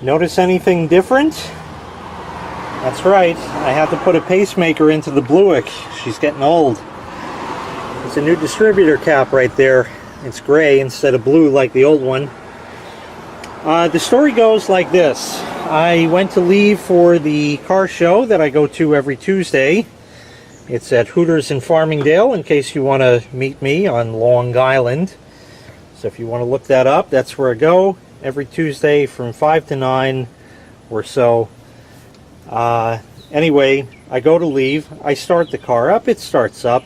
Notice anything different? That's right, I had to put a pacemaker into the Bluick. She's getting old. It's a new distributor cap right there. It's gray instead of blue like the old one. The story goes like this. I went to leave for the car show that I go to every Tuesday. It's at Hooters in Farmingdale, in case you want to meet me on Long Island. So if you want to look that up, that's where I go every Tuesday from 5 to 9 or so. Anyway, I go to leave. I start the car up. It starts up.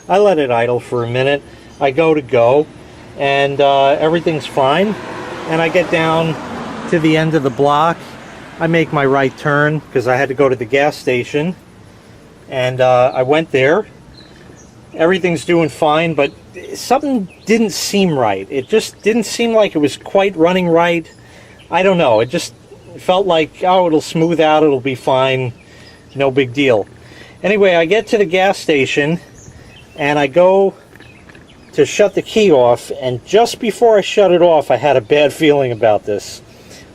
I let it idle for a minute. I go, and everything's fine. And I get down to the end of the block. I make my right turn because I had to go to the gas station. And I went there. Everything's doing fine, but something didn't seem right. It just didn't seem like it was quite running right. I don't know. It just felt like, oh, it'll smooth out, it'll be fine, no big deal. Anyway, I get to the gas station and I go to shut the key off, and just before I shut it off, I had a bad feeling about this.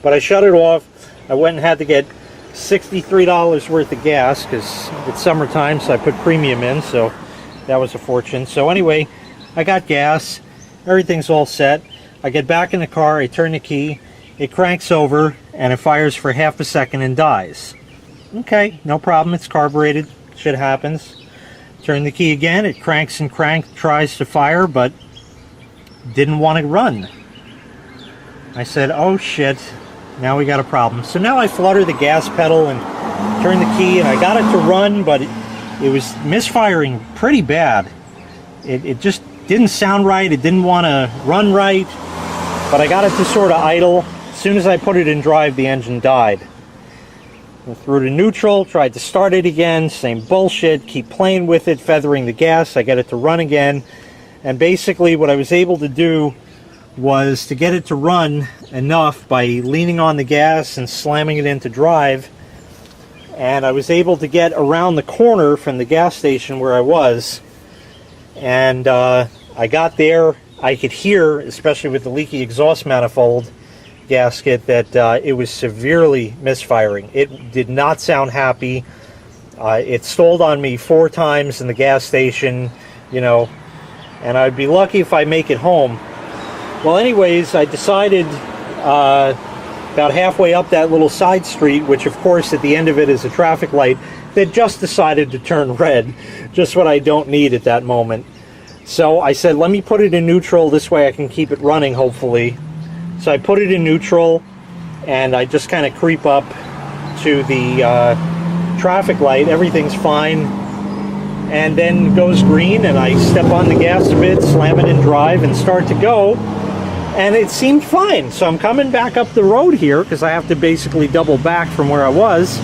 But I shut it off. I went and had to get $63 worth of gas because it's summertime, so I put premium in, so that was a fortune. So anyway, I got gas, everything's all set. I get back in the car, I turn the key, it cranks over, and it fires for half a second and dies. Okay, no problem, it's carbureted, shit happens. Turn the key again, it cranks and tries to fire, but didn't want to run. I said, oh shit, now we got a problem. So now I flutter the gas pedal and turn the key, and I got it to run, but it was misfiring pretty bad. It just didn't sound right, it didn't want to run right, but I got it to sort of idle. As soon as I put it in drive, the engine died. I threw it in neutral, tried to start it again, same bullshit, keep playing with it, feathering the gas, I get it to run again, and basically what I was able to do was to get it to run enough by leaning on the gas and slamming it into drive, and I was able to get around the corner from the gas station where I was, and I got there. I could hear, especially with the leaky exhaust manifold gasket, that it was severely misfiring. It did not sound happy. It stalled on me 4 times in the gas station, you know, and I'd be lucky if I make it home. Well, anyways, I decided about halfway up that little side street, which of course at the end of it is a traffic light, that just decided to turn red, just what I don't need at that moment. So I said, let me put it in neutral, this way I can keep it running, hopefully. So I put it in neutral, and I just kind of creep up to the traffic light. Everything's fine, and then it goes green, and I step on the gas a bit, slam it in drive, and start to go, and it seemed fine. So I'm coming back up the road here, because I have to basically double back from where I was.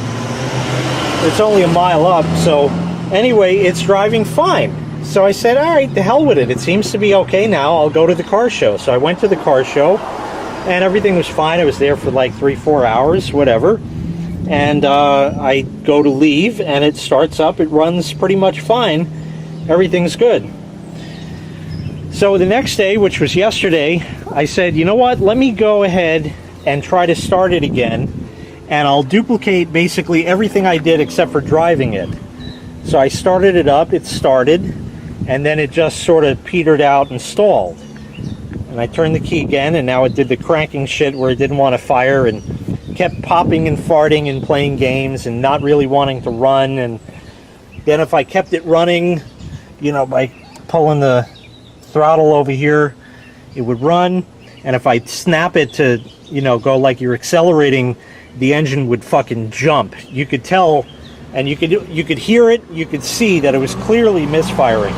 It's only a mile up, so anyway, it's driving fine. So I said, all right, the hell with it. It seems to be okay now. I'll go to the car show. So I went to the car show, and everything was fine. I was there for like 3-4 hours, whatever. And I go to leave, and it starts up. It runs pretty much fine. Everything's good. So the next day, which was yesterday, I said, you know what? Let me go ahead and try to start it again, and I'll duplicate basically everything I did except for driving it. So I started it up, it started, and then it just sort of petered out and stalled. And I turned the key again, and now it did the cranking shit where it didn't want to fire and kept popping and farting and playing games and not really wanting to run. And then if I kept it running, you know, by pulling the throttle over here, it would run. And if I snap it to, you know, go like you're accelerating, the engine would fucking jump. You could tell, and you could hear it, you could see that it was clearly misfiring.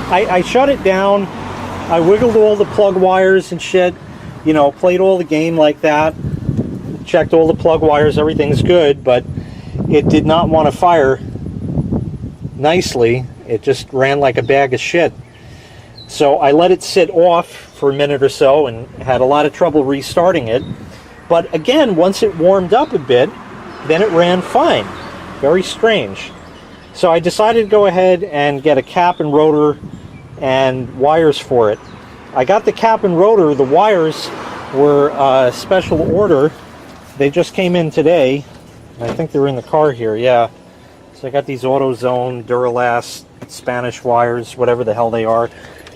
I shut it down, I wiggled all the plug wires and shit, you know, played all the game like that, checked all the plug wires, everything's good, but it did not want to fire nicely. It just ran like a bag of shit. So I let it sit off for a minute or so and had a lot of trouble restarting it. But again, once it warmed up a bit, then it ran fine. Very strange. So I decided to go ahead and get a cap and rotor and wires for it. I got the cap and rotor. The wires were a special order. They just came in today. I think they're in the car here, yeah. So I got these AutoZone, Duralast, Spanish wires, whatever the hell they are.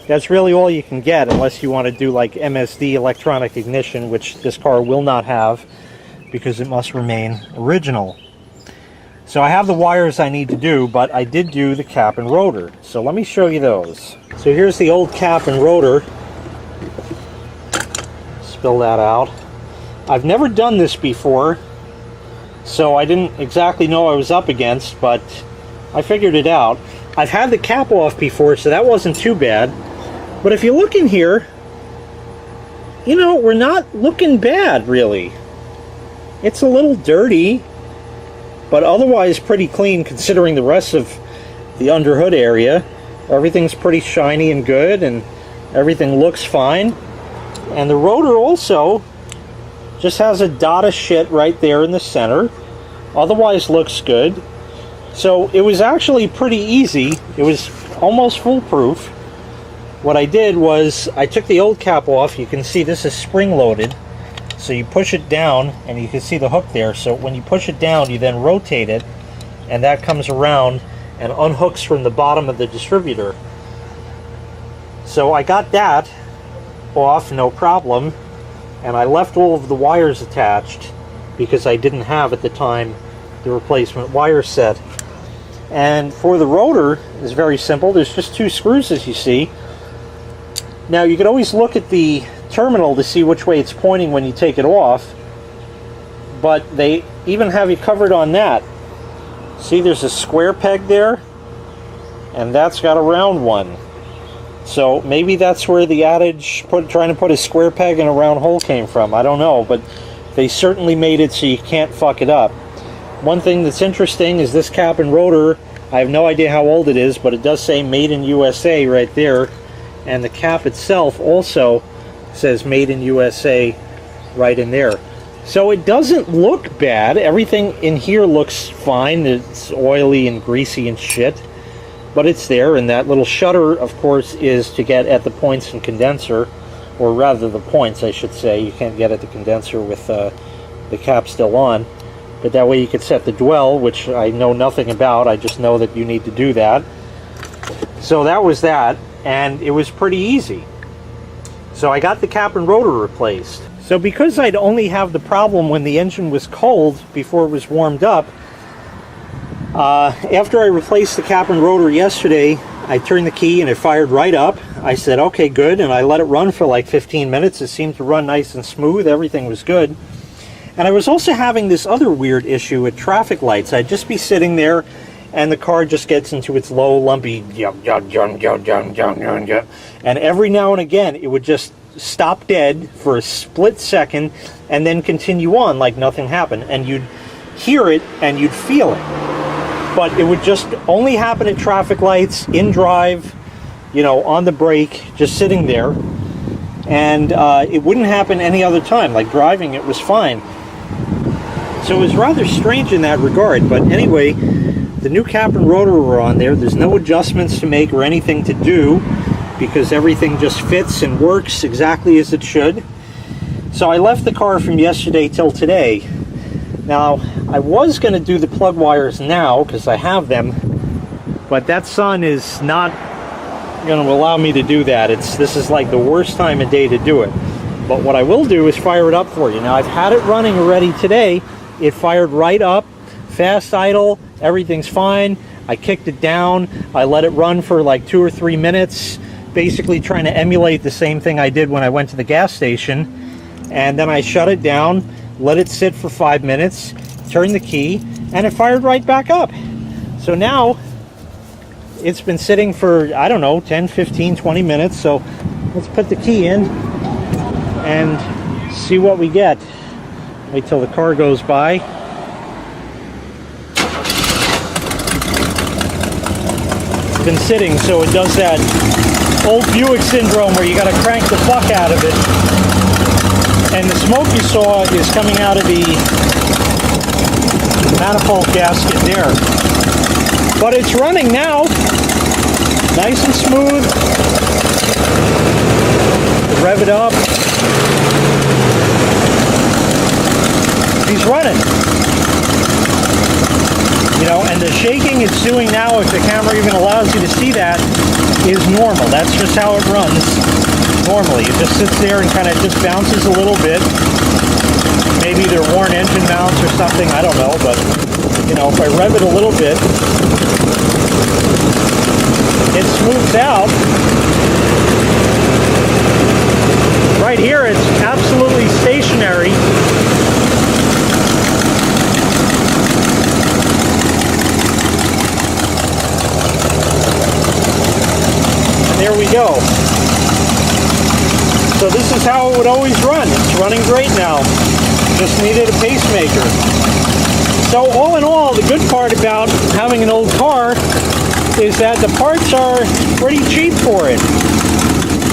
That's really all you can get unless you want to do like MSD electronic ignition, which this car will not have because it must remain original. So I have the wires I need to do, but I did do the cap and rotor. So let me show you those. So here's the old cap and rotor. Spill that out. I've never done this before, so I didn't exactly know what I was up against, but I figured it out. I've had the cap off before, so that wasn't too bad. But if you look in here, you know, we're not looking bad, really. It's a little dirty, but otherwise pretty clean considering the rest of the underhood area. Everything's pretty shiny and good, and everything looks fine. And the rotor also just has a dot of shit right there in the center. Otherwise looks good. So it was actually pretty easy. It was almost foolproof. What I did was I took the old cap off. You can see this is spring loaded. So you push it down and you can see the hook there. So when you push it down, you then rotate it and that comes around and unhooks from the bottom of the distributor. So I got that off, no problem. And I left all of the wires attached because I didn't have at the time the replacement wire set. And for the rotor, it's very simple. There's just 2 screws, as you see. Now you can always look at the terminal to see which way it's pointing when you take it off, but they even have you covered on that. See, there's a square peg there, and that's got a round one. So maybe that's where the adage, trying to put a square peg in a round hole came from. I don't know, but they certainly made it so you can't fuck it up. One thing that's interesting is this cap and rotor. I have no idea how old it is, but it does say Made in USA right there. And the cap itself also says Made in USA right in there. So it doesn't look bad. Everything in here looks fine. It's oily and greasy and shit. But it's there, and that little shutter, of course, is to get at the points and condenser, or rather the points, I should say. You can't get at the condenser with the cap still on. But that way you could set the dwell, which I know nothing about. I just know that you need to do that. So that was that, and it was pretty easy. So I got the cap and rotor replaced. So because I'd only have the problem when the engine was cold before it was warmed up, after I replaced the cap and rotor yesterday, I turned the key and it fired right up. I said, okay, good, and I let it run for like 15 minutes. It seemed to run nice and smooth. Everything was good. And I was also having this other weird issue at traffic lights. I'd just be sitting there and the car just gets into its low, lumpy, and every now and again it would just stop dead for a split second and then continue on like nothing happened. And you'd hear it and you'd feel it. But it would just only happen at traffic lights, in drive, you know, on the brake, just sitting there. And it wouldn't happen any other time. Like driving, it was fine. So it was rather strange in that regard. But anyway, the new cap and rotor were on there. There's no adjustments to make or anything to do because everything just fits and works exactly as it should. So I left the car from yesterday till today. Now, I was going to do the plug wires now because I have them, but that sun is not going to allow me to do that. This is like the worst time of day to do it. But what I will do is fire it up for you. Now, I've had it running already today. It fired right up, fast idle, everything's fine. I kicked it down. I let it run for like 2 or 3 minutes, basically trying to emulate the same thing I did when I went to the gas station. And then I shut it down, let it sit for 5 minutes, turned the key, and it fired right back up. So now it's been sitting for, I don't know, 10, 15, 20 minutes. So let's put the key in and see what we get. Wait till the car goes by. It's been sitting, so it does that old Bluick syndrome where you got to crank the fuck out of it. And the smoke you saw is coming out of the manifold gasket there. But it's running now. Nice and smooth. Rev it up. she's running. You know, and the shaking it's doing now, if the camera even allows you to see that, is normal. That's just how it runs normally. It just sits there and kind of just bounces a little bit. Maybe they're worn engine mounts or something, I don't know, but you know, if I rev it a little bit, it smooths out. Right here, it's absolutely stationary. There we go. So this is how it would always run. It's running great now. Just needed a pacemaker. So all in all, the good part about having an old car is that the parts are pretty cheap for it.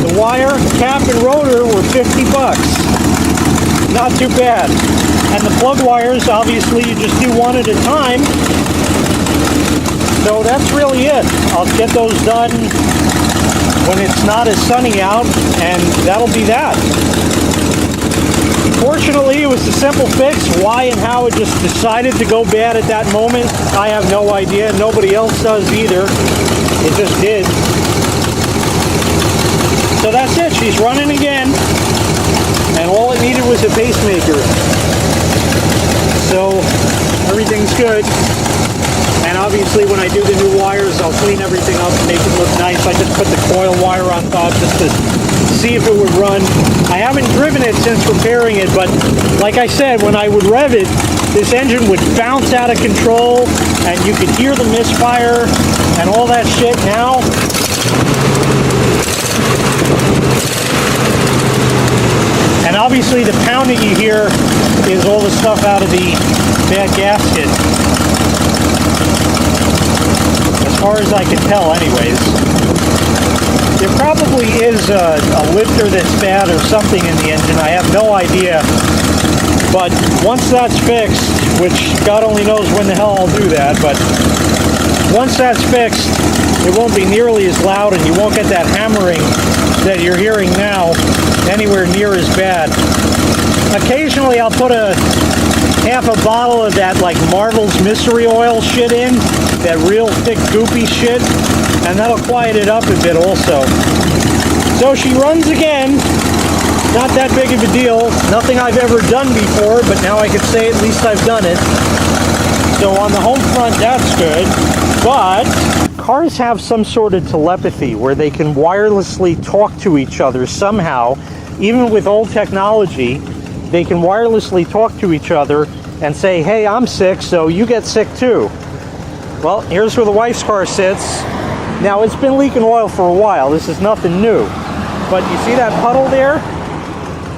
The wire, cap, and rotor were 50 bucks. Not too bad. And the plug wires, obviously, you just do one at a time. So that's really it. I'll get those done when it's not as sunny out, and that'll be that. Fortunately, it was a simple fix. Why and how it just decided to go bad at that moment, I have no idea. Nobody else does either. It just did. So that's it. She's running again, and all it needed was a pacemaker. So everything's good. And obviously when I do the new wires, I'll clean everything up and make it look nice. I just put the coil wire on top just to see if it would run. I haven't driven it since repairing it, but like I said, when I would rev it, this engine would bounce out of control and you could hear the misfire and all that shit. Now, and obviously the pounding you hear is all the stuff out of the bad gasket. As far as I can tell, anyways. There probably is a lifter that's bad or something in the engine. I have no idea. But once that's fixed, which God only knows when the hell I'll do that, but once that's fixed, it won't be nearly as loud and you won't get that hammering that you're hearing now anywhere near as bad. Occasionally I'll put half a bottle of that like Marvel's mystery oil shit in, that real thick goopy shit, and that'll quiet it up a bit also. So she runs again. Not that big of a deal. Nothing I've ever done before, but now I can say at least I've done it. So on the home front, that's good. But cars have some sort of telepathy where they can wirelessly talk to each other somehow. Even with old technology, they can wirelessly talk to each other and say, hey, I'm sick, so you get sick too. Well, here's where the wife's car sits. Now, it's been leaking oil for a while. This is nothing new. But you see that puddle there?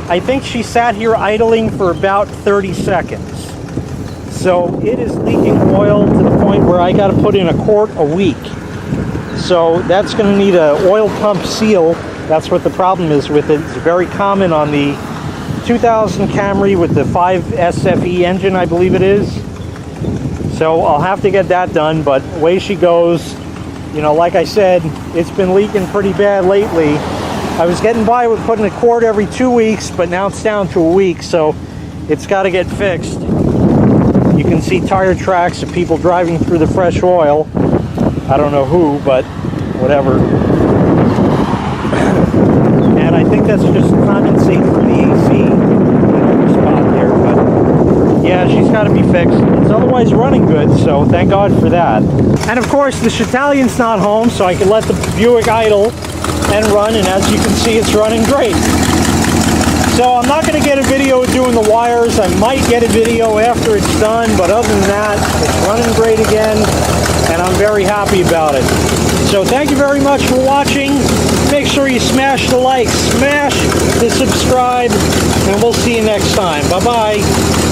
I think she sat here idling for about 30 seconds. So it is leaking oil to the point where I got to put in a quart a week. So that's going to need an oil pump seal. That's what the problem is with it. It's very common on the 2000 Camry with the 5 SFE engine, I believe it is. So I'll have to get that done, but away she goes. You know, like I said, it's been leaking pretty bad lately. I was getting by with putting a quart every 2 weeks, but now it's down to a week, so it's got to get fixed. You can see tire tracks of people driving through the fresh oil. I don't know who, but whatever. And I think that's just condensate for the AC spot there, but yeah, she's got to be fixed. It's otherwise running good, so thank God for that. And of course, the Chatalian's not home, so I can let the Buick idle and run, and as you can see, it's running great. So I'm not going to get a video of doing the wires. I might get a video after it's done, but other than that, it's running great again, and I'm very happy about it. So thank you very much for watching. Make sure you smash the like, smash the subscribe, and we'll see you next time. Bye-bye.